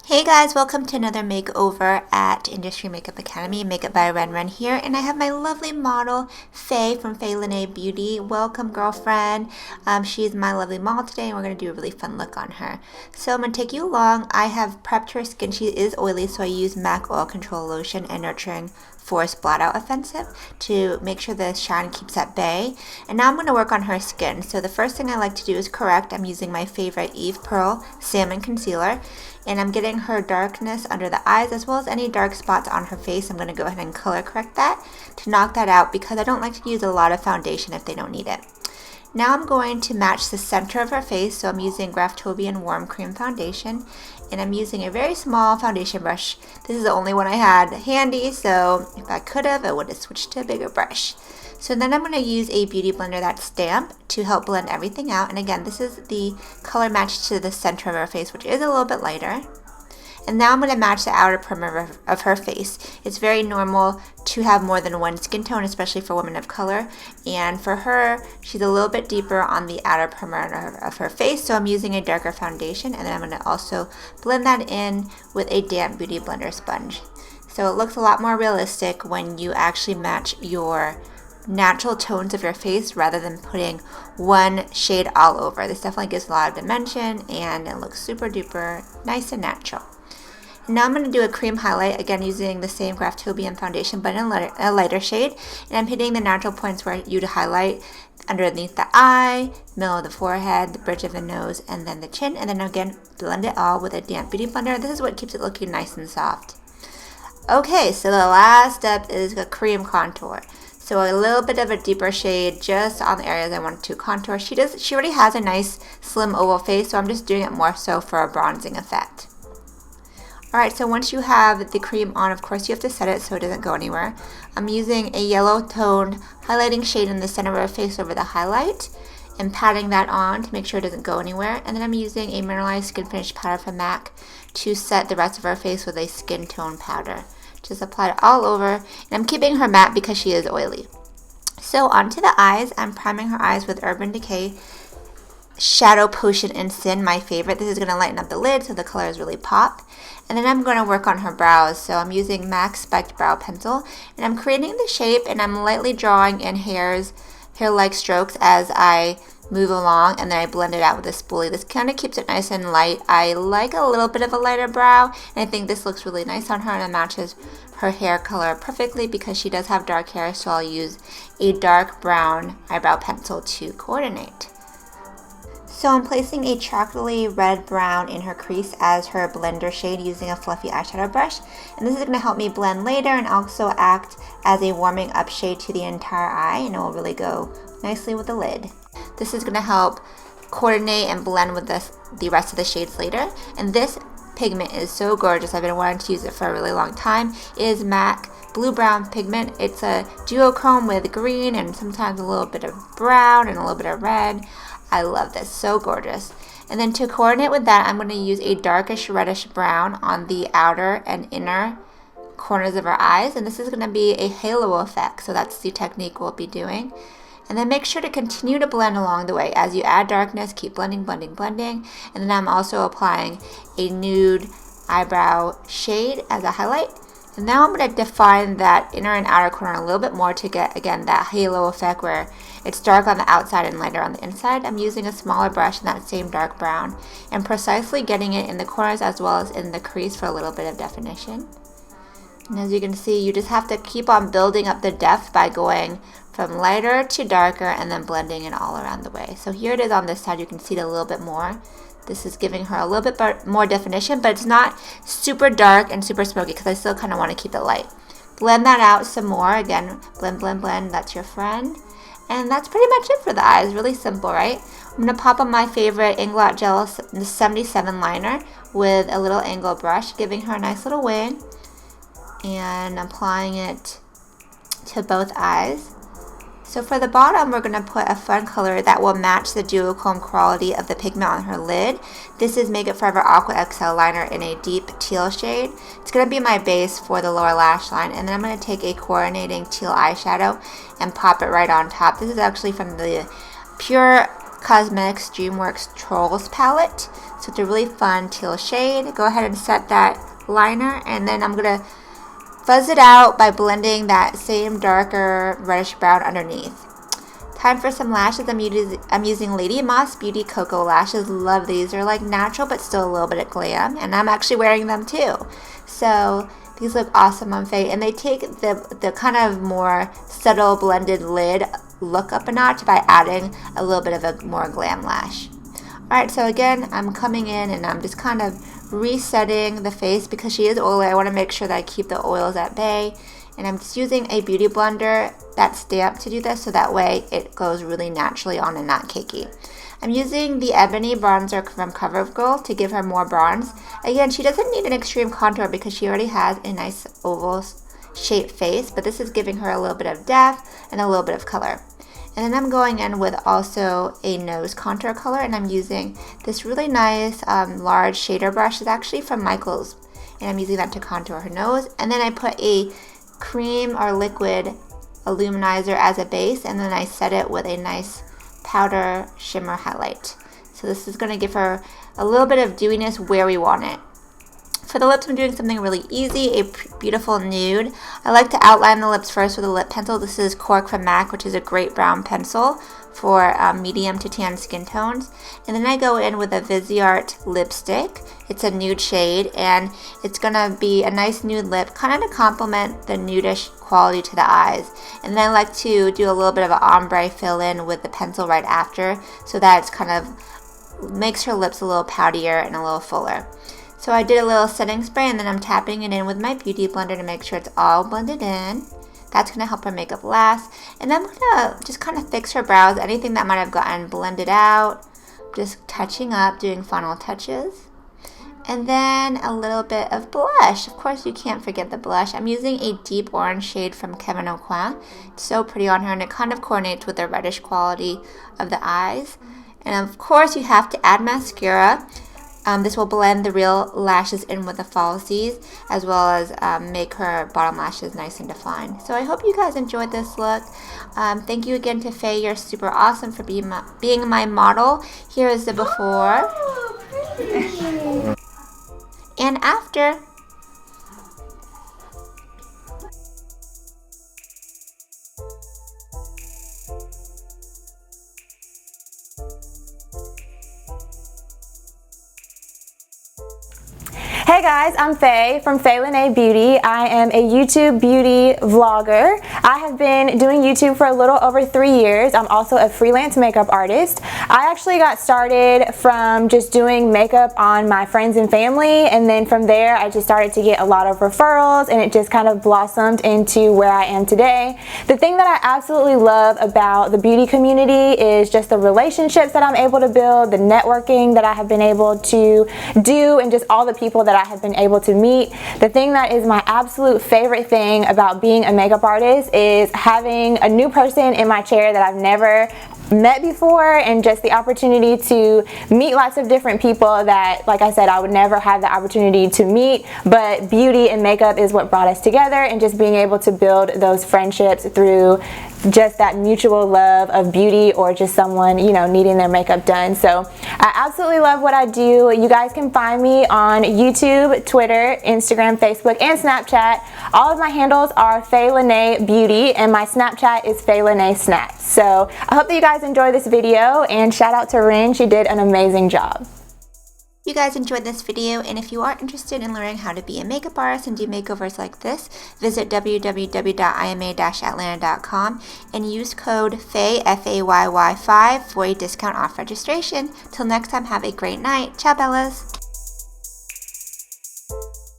Hey guys, welcome to another makeover at Industry Makeup Academy. Makeup by Ren here, and I have my lovely model Fayy from FayyLeneeBeauty. Welcome, girlfriend. She's my lovely model today, and we're going to do a really fun look on her. So I'm going to take you along. I have prepped her skin. She is oily, so I use MAC Oil Control Lotion and Nurturing Force Blot Out Offensive to make sure the shine keeps at bay. And now I'm going to work on her skin. So the first thing I like to do is correct. I'm using my favorite Eve Pearl Salmon Concealer, and I'm getting her darkness under the eyes as well as any dark spots on her face. I'm going to go ahead and color correct that to knock that out because I don't like to use a lot of foundation if they don't need it. Now I'm going to match the center of her face, so I'm using Graftobian Warm Cream Foundation, and I'm using a very small foundation brush. This is the only one I had handy, so if I could have, I would have switched to a bigger brush. So then I'm going to use a beauty blender that's damp to help blend everything out. And again, this is the color match to the center of her face, which is a little bit lighter. And now I'm going to match the outer perimeter of her face. It's very normal to have more than one skin tone, especially for women of color. And for her, she's a little bit deeper on the outer perimeter of her face. So I'm using a darker foundation, and then I'm going to also blend that in with a damp beauty blender sponge. So it looks a lot more realistic when you actually match your natural tones of your face rather than putting one shade all over. This definitely gives a lot of dimension, and it looks super duper nice and natural. Now I'm going to do a cream highlight, again using the same Graftobian foundation but in a lighter shade, and I'm hitting the natural points where you'd highlight underneath the eye, middle of the forehead, the bridge of the nose, and then the chin, and then again blend it all with a damp beauty blender. This is what keeps it looking nice and soft. Okay, so the last step is a cream contour. So a little bit of a deeper shade just on the areas I want to contour. She already has a nice slim oval face, so I'm just doing it more so for a bronzing effect. Alright, so once you have the cream on, of course you have to set it so it doesn't go anywhere. I'm using a yellow toned highlighting shade in the center of her face over the highlight and patting that on to make sure it doesn't go anywhere. And then I'm using a mineralized skin finish powder from MAC to set the rest of her face with a skin tone powder. Just apply it all over, and I'm keeping her matte because she is oily. So onto the eyes, I'm priming her eyes with Urban Decay Shadow Potion in Sin, my favorite. This is going to lighten up the lid so the colors really pop. And then I'm going to work on her brows. So I'm using MAC Spiked Brow Pencil, and I'm creating the shape, and I'm lightly drawing in hair-like strokes as I move along, and then I blend it out with a spoolie. This kind of keeps it nice and light. I like a little bit of a lighter brow, and I think this looks really nice on her, and it matches her hair color perfectly because she does have dark hair, so I'll use a dark brown eyebrow pencil to coordinate. So I'm placing a chocolatey red brown in her crease as her blender shade using a fluffy eyeshadow brush, and this is going to help me blend later and also act as a warming up shade to the entire eye, and it will really go nicely with the lid. This is going to help coordinate and blend with the rest of the shades later. And this pigment is so gorgeous. I've been wanting to use it for a really long time. It is MAC Blue Brown pigment. It's a duochrome with green and sometimes a little bit of brown and a little bit of red. I love this. So gorgeous. And then to coordinate with that, I'm going to use a darkish reddish brown on the outer and inner corners of her eyes. And this is going to be a halo effect. So that's the technique we'll be doing. And then make sure to continue to blend along the way. As you add darkness, keep blending, blending, blending. And then I'm also applying a nude eyebrow shade as a highlight. And now I'm going to define that inner and outer corner a little bit more to get, again, that halo effect where it's dark on the outside and lighter on the inside. I'm using a smaller brush in that same dark brown and precisely getting it in the corners as well as in the crease for a little bit of definition. And as you can see, you just have to keep on building up the depth by going from lighter to darker and then blending it all around the way. So here it is on this side. You can see it a little bit more. This is giving her a little bit more definition, but it's not super dark and super smoky because I still kind of want to keep it light. Blend that out some more. Again, blend, blend, blend. That's your friend. And that's pretty much it for the eyes. Really simple, right? I'm going to pop on my favorite Inglot Gel 77 liner with a little angle brush, giving her a nice little wing and applying it to both eyes. So for the bottom, we're going to put a fun color that will match the duochrome quality of the pigment on her lid. This is Make It Forever Aqua XL liner in a deep teal shade. It's going to be my base for the lower lash line, and then I'm going to take a coordinating teal eyeshadow and pop it right on top. This is actually from the Pure Cosmetics DreamWorks Trolls palette. So it's a really fun teal shade. Go ahead and set that liner, and then I'm gonna fuzz it out by blending that same darker reddish brown underneath. Time for some lashes. I'm using Lady Moss Beauty Cocoa lashes. Love these. They're like natural but still a little bit of glam, and I'm actually wearing them too. So these look awesome on Fayy, and they take the kind of more subtle blended lid look up a notch by adding a little bit of a more glam lash. Alright, so again, I'm coming in and I'm just kind of resetting the face because she is oily. I want to make sure that I keep the oils at bay. And I'm just using a beauty blender that's damp to do this, so that way it goes really naturally on and not cakey. I'm using the Ebony bronzer from CoverGirl to give her more bronze. Again, she doesn't need an extreme contour because she already has a nice oval shaped face, but this is giving her a little bit of depth and a little bit of color. And then I'm going in with also a nose contour color, and I'm using this really nice large shader brush. It's actually from Michaels, and I'm using that to contour her nose. And then I put a cream or liquid illuminizer as a base, and then I set it with a nice powder shimmer highlight. So this is going to give her a little bit of dewiness where we want it. For the lips, I'm doing something really easy, a beautiful nude. I like to outline the lips first with a lip pencil. This is Cork from MAC, which is a great brown pencil for medium to tan skin tones. And then I go in with a Viseart lipstick. It's a nude shade, and it's going to be a nice nude lip, kind of to complement the nudish quality to the eyes. And then I like to do a little bit of an ombre fill in with the pencil right after, so that it's kind of makes her lips a little poutier and a little fuller. So I did a little setting spray, and then I'm tapping it in with my beauty blender to make sure it's all blended in. That's going to help her makeup last. And I'm going to just kind of fix her brows, anything that might have gotten blended out. Just touching up, doing final touches. And then a little bit of blush. Of course, you can't forget the blush. I'm using a deep orange shade from Kevyn Aucoin. It's so pretty on her, and it kind of coordinates with the reddish quality of the eyes. And of course, you have to add mascara. This will blend the real lashes in with the falsies, as well as make her bottom lashes nice and defined. So I hope you guys enjoyed this look. Thank you again to Fayy. You're super awesome for being my model. Here is the before and after. Hey guys, I'm Fayy from FayyLeneeBeauty. I am a YouTube beauty vlogger. I have been doing YouTube for a little over 3 years. I'm also a freelance makeup artist. I actually got started from just doing makeup on my friends and family, and then from there I just started to get a lot of referrals, and it just kind of blossomed into where I am today. The thing that I absolutely love about the beauty community is just the relationships that I'm able to build, the networking that I have been able to do, and just all the people that I have been able to meet. The thing that is my absolute favorite thing about being a makeup artist is having a new person in my chair that I've never met before, and just the opportunity to meet lots of different people that, like I said, I would never have the opportunity to meet, but beauty and makeup is what brought us together, and just being able to build those friendships through just that mutual love of beauty, or just someone, you know, needing their makeup done. So I absolutely love what I do. You guys can find me on YouTube, Twitter, Instagram, Facebook, and Snapchat. All of my handles are FayyLeneeBeauty, and my Snapchat is FayyLeneeSnaps. So I hope that you guys enjoy this video, and shout out to Rin. She did an amazing job. You guys enjoyed this video, and if you are interested in learning how to be a makeup artist and do makeovers like this, visit www.ima-atlanta.com and use code FAYY, F-A-Y-Y 5 for a discount off registration. Till next time, have a great night. Ciao, Bellas!